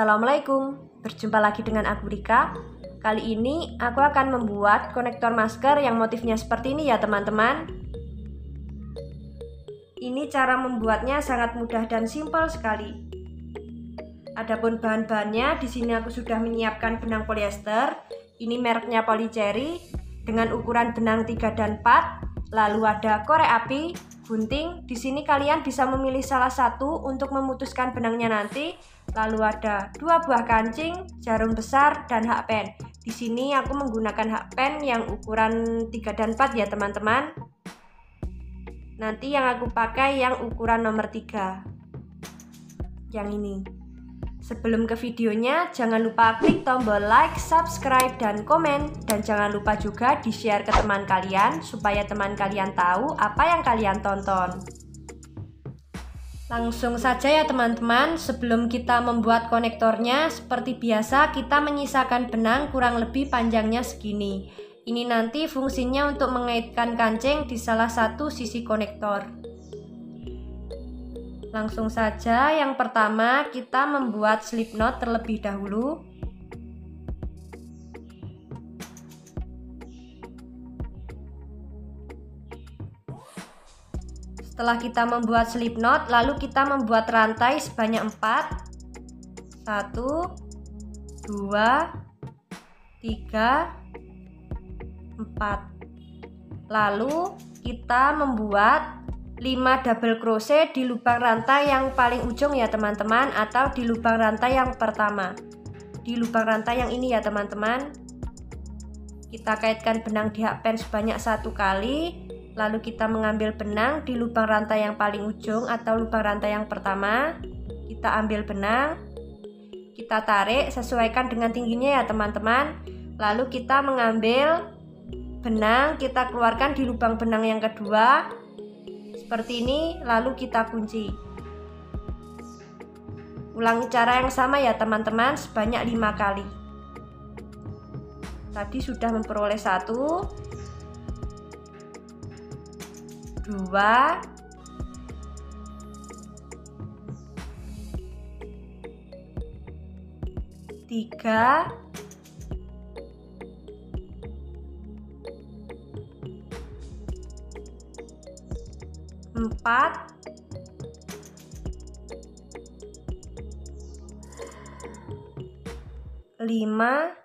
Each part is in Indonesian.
Assalamualaikum, berjumpa lagi dengan aku Rika. Kali ini aku akan membuat konektor masker yang motifnya seperti ini ya teman-teman. Ini cara membuatnya sangat mudah dan simpel sekali. Adapun bahan-bahannya, di sini aku sudah menyiapkan benang polyester. Ini mereknya Polycherry dengan ukuran benang 3 dan 4. Lalu ada korek api, gunting. Di sini kalian bisa memilih salah satu untuk memutuskan benangnya nanti. Lalu ada 2 buah kancing, jarum besar, dan hakpen. Di sini aku menggunakan hakpen yang ukuran 3 dan 4 ya teman-teman. Nanti yang aku pakai yang ukuran nomor 3. Yang ini. Sebelum ke videonya, jangan lupa klik tombol like, subscribe, dan komen. Dan jangan lupa juga di-share ke teman kalian supaya teman kalian tahu apa yang kalian tonton. Langsung saja ya teman-teman, sebelum kita membuat konektornya, seperti biasa kita menyisakan benang kurang lebih panjangnya segini. Ini nanti fungsinya untuk mengaitkan kancing di salah satu sisi konektor. Langsung saja, yang pertama kita membuat slip knot terlebih dahulu. Setelah kita membuat slip knot, lalu kita membuat rantai sebanyak 4. 1, 2, 3, 4. Lalu kita membuat 5 double crochet di lubang rantai yang paling ujung ya teman-teman, atau di lubang rantai yang pertama. Di lubang rantai yang ini ya teman-teman. Kita kaitkan benang di hakpen sebanyak 1 kali. Lalu kita mengambil benang di lubang rantai yang paling ujung atau lubang rantai yang pertama. Kita ambil benang, kita tarik, sesuaikan dengan tingginya ya teman-teman. Lalu kita mengambil benang, kita keluarkan di lubang benang yang kedua seperti ini, lalu kita kunci. Ulangi cara yang sama ya teman-teman sebanyak 5 kali. Tadi sudah memperoleh 1, 2, 3, 4, 5.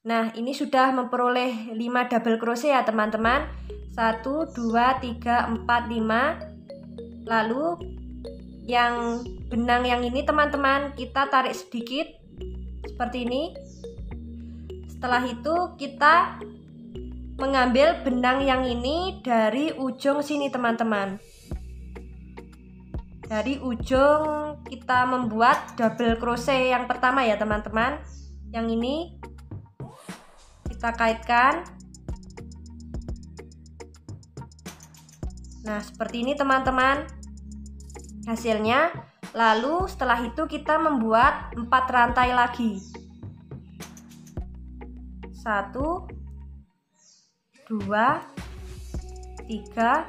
Nah, ini sudah memperoleh 5 double crochet ya teman-teman. 1, 2, 3, 4, 5. Lalu yang benang yang ini teman-teman kita tarik sedikit seperti ini. Setelah itu kita mengambil benang yang ini dari ujung sini teman-teman. Dari ujung kita membuat double crochet yang pertama ya teman-teman. Yang ini kita kaitkan. Nah, seperti ini teman-teman hasilnya. Lalu setelah itu kita membuat 4 rantai lagi. 1, 2, 3,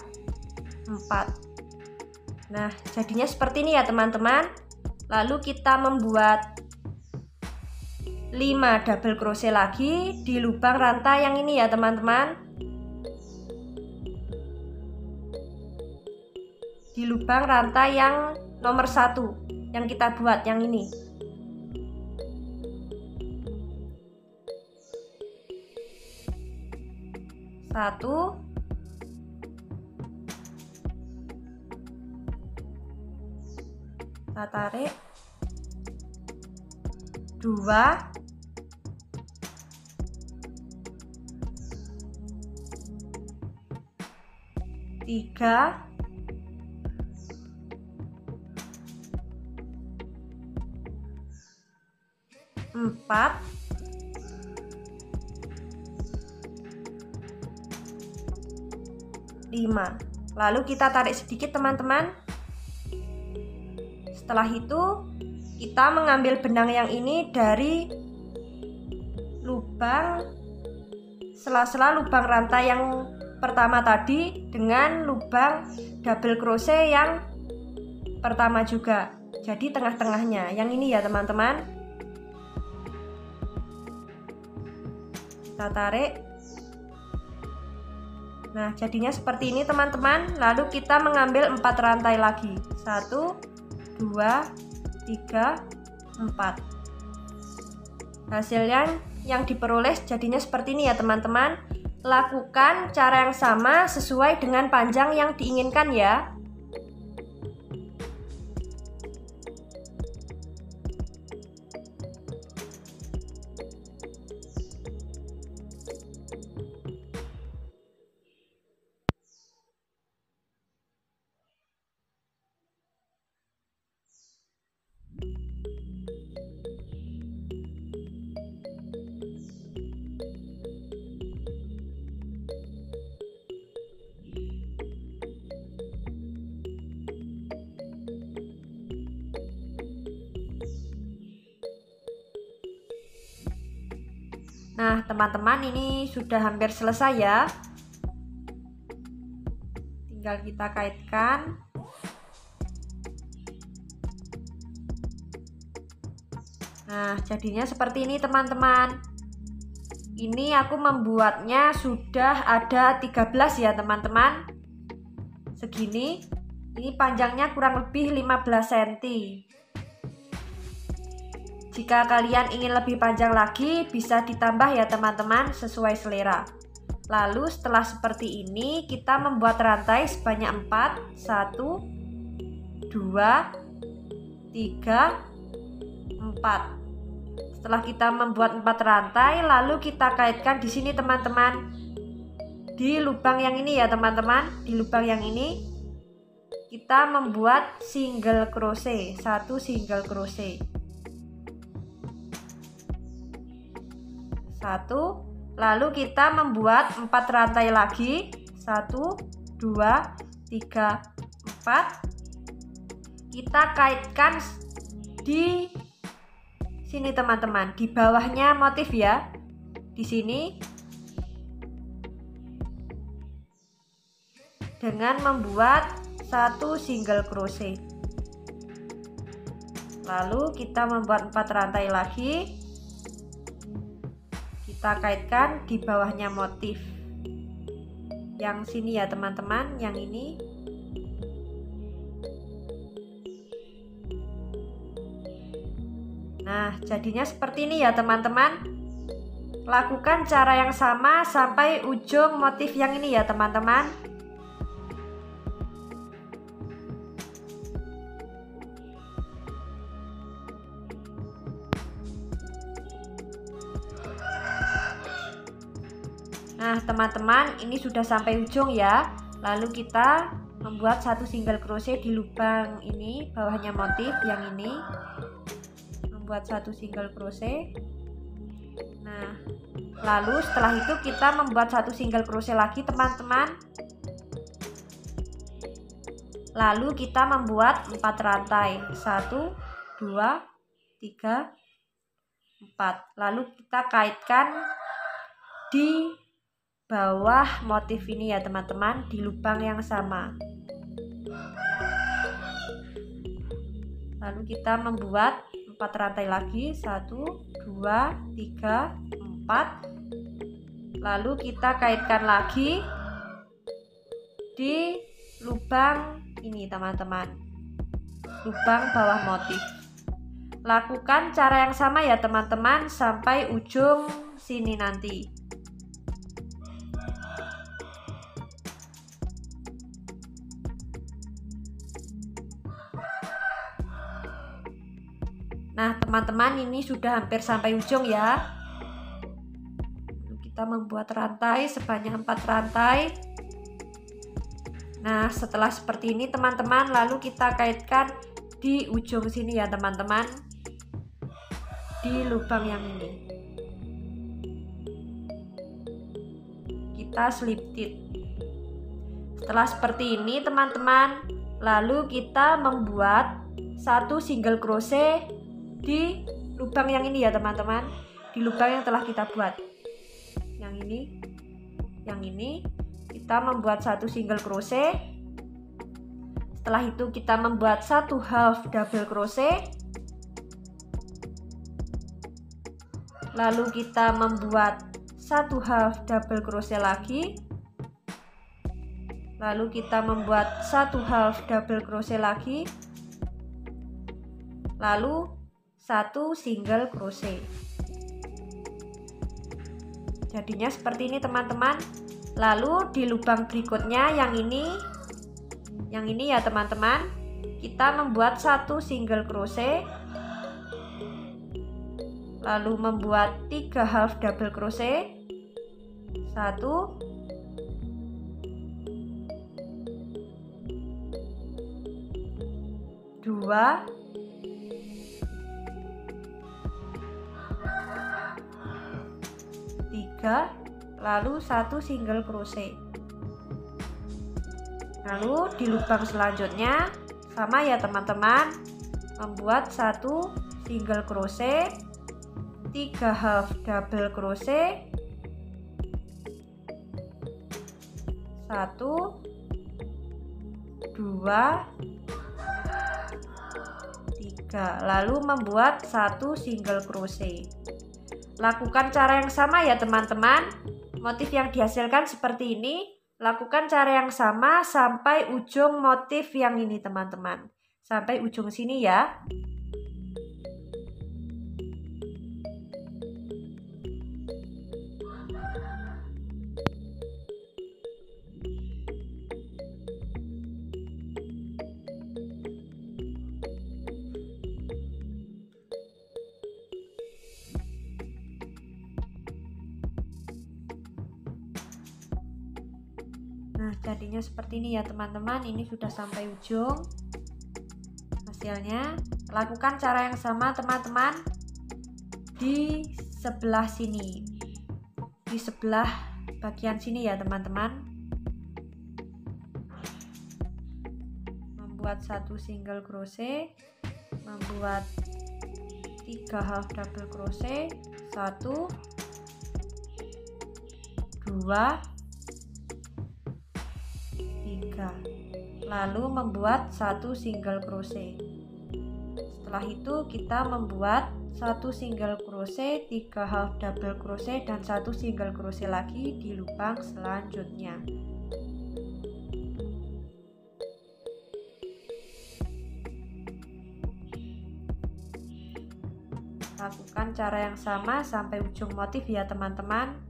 4. Nah, jadinya seperti ini ya teman-teman. Lalu kita membuat 5 double crochet lagi di lubang rantai yang ini ya teman-teman. Di lubang rantai yang nomor 1 yang kita buat yang ini. Satu, kita tarik, 2, 3, 4, 5. Lalu kita tarik sedikit teman-teman. Setelah itu kita mengambil benang yang ini dari lubang sela-sela lubang rantai yang pertama tadi dengan lubang double crochet yang pertama juga. jadi tengah-tengahnya yang ini ya teman-teman. Kita tarik. Nah, jadinya seperti ini teman-teman. Lalu kita mengambil 4 rantai lagi. 1 2 3 4. Hasilnya yang diperoleh jadinya seperti ini ya teman-teman. Lakukan cara yang sama sesuai dengan panjang yang diinginkan ya. Nah teman-teman, ini sudah hampir selesai ya. Tinggal kita kaitkan. Nah jadinya seperti ini teman-teman. Ini aku membuatnya sudah ada 13 ya teman-teman. Segini. Ini panjangnya kurang lebih 15 cm. Jika kalian ingin lebih panjang lagi, bisa ditambah ya teman-teman, sesuai selera. Lalu setelah seperti ini, kita membuat rantai sebanyak 4. 1 2 3 4. Setelah kita membuat 4 rantai, lalu kita kaitkan di sini teman-teman. Di lubang yang ini ya teman-teman, di lubang yang ini kita membuat single crochet, 1 single crochet. 1, lalu kita membuat 4 rantai lagi. 1 2 3 4. Kita kaitkan di sini teman-teman, di bawahnya motif ya. Di sini dengan membuat 1 single crochet. Lalu kita membuat 4 rantai lagi. Kita kaitkan di bawahnya motif yang sini ya teman-teman, yang ini. Nah jadinya seperti ini ya teman-teman. Lakukan cara yang sama sampai ujung motif yang ini ya teman-teman. Nah teman-teman, ini sudah sampai ujung ya. Lalu kita membuat 1 single crochet di lubang ini, bawahnya motif yang ini. Membuat 1 single crochet. Nah lalu setelah itu kita membuat 1 single crochet lagi teman-teman. Lalu kita membuat 4 rantai. 1 2 3 4. Lalu kita kaitkan di bawah motif ini ya teman-teman, di lubang yang sama. Lalu kita membuat 4 rantai lagi. 1 2 3 4. Lalu kita kaitkan lagi di lubang ini teman-teman, lubang bawah motif. Lakukan cara yang sama ya teman-teman sampai ujung sini nanti. Nah teman-teman, ini sudah hampir sampai ujung ya. Kita membuat rantai sebanyak 4 rantai. Nah setelah seperti ini teman-teman, lalu kita kaitkan di ujung sini ya teman-teman, di lubang yang ini. Kita slip knit. Setelah seperti ini teman-teman, lalu kita membuat 1 single crochet di lubang yang ini ya teman-teman, di lubang yang telah kita buat, yang ini kita membuat 1 single crochet. Setelah itu kita membuat 1 half double crochet. Lalu kita membuat 1 half double crochet lagi. Lalu kita membuat 1 half double crochet lagi. Lalu 1 single crochet. Jadinya seperti ini teman-teman. Lalu di lubang berikutnya yang ini ya teman-teman, kita membuat 1 single crochet. Lalu membuat 3 half double crochet. 1, 2, 3, lalu 1 single crochet. Lalu di lubang selanjutnya sama ya teman-teman, membuat 1 single crochet, 3 half double crochet, 1, 2, 3, lalu membuat 1 single crochet. Lakukan cara yang sama ya teman-teman. Motif yang dihasilkan seperti ini. Lakukan cara yang sama sampai ujung motif yang ini teman-teman. Sampai ujung sini ya. Nah, jadinya seperti ini ya teman-teman. Ini sudah sampai ujung hasilnya. Lakukan cara yang sama teman-teman di sebelah sini, di sebelah bagian sini ya teman-teman. Membuat 1 single crochet, membuat 3 half double crochet, 1, 2, 3, lalu membuat 1 single crochet. Setelah itu kita membuat 1 single crochet, 3 half double crochet, dan 1 single crochet lagi di lubang selanjutnya. Lakukan cara yang sama sampai ujung motif ya teman-teman.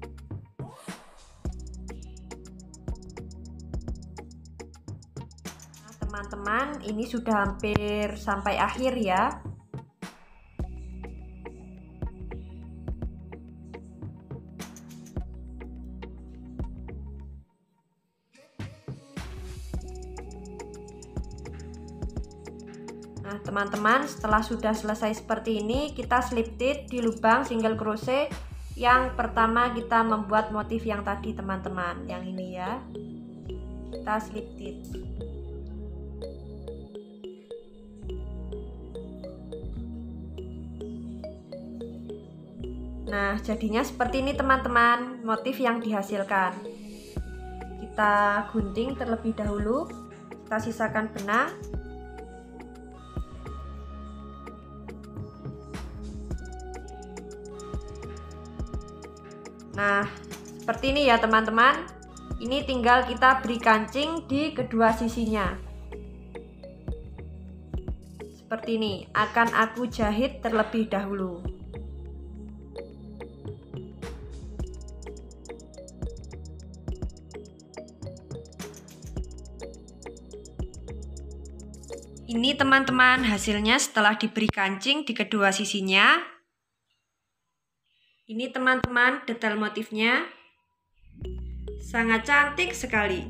Teman-teman, ini sudah hampir sampai akhir ya. Nah teman-teman, setelah sudah selesai seperti ini, kita slip stitch di lubang single crochet yang pertama kita membuat motif yang tadi teman-teman, yang ini ya. Kita slip stitch. Nah, jadinya seperti ini teman-teman, motif yang dihasilkan. Kita gunting terlebih dahulu, kita sisakan benang. Nah, seperti ini ya teman-teman. Ini tinggal kita beri kancing di kedua sisinya. Seperti ini, akan aku jahit terlebih dahulu. Ini teman-teman hasilnya setelah diberi kancing di kedua sisinya. Ini teman-teman detail motifnya. Sangat cantik sekali.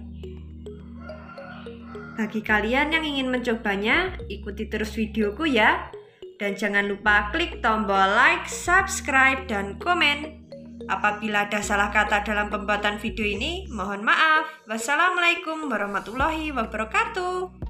Bagi kalian yang ingin mencobanya, ikuti terus videoku ya. Dan jangan lupa klik tombol like, subscribe, dan komen. Apabila ada salah kata dalam pembuatan video ini, mohon maaf. Wassalamualaikum warahmatullahi wabarakatuh.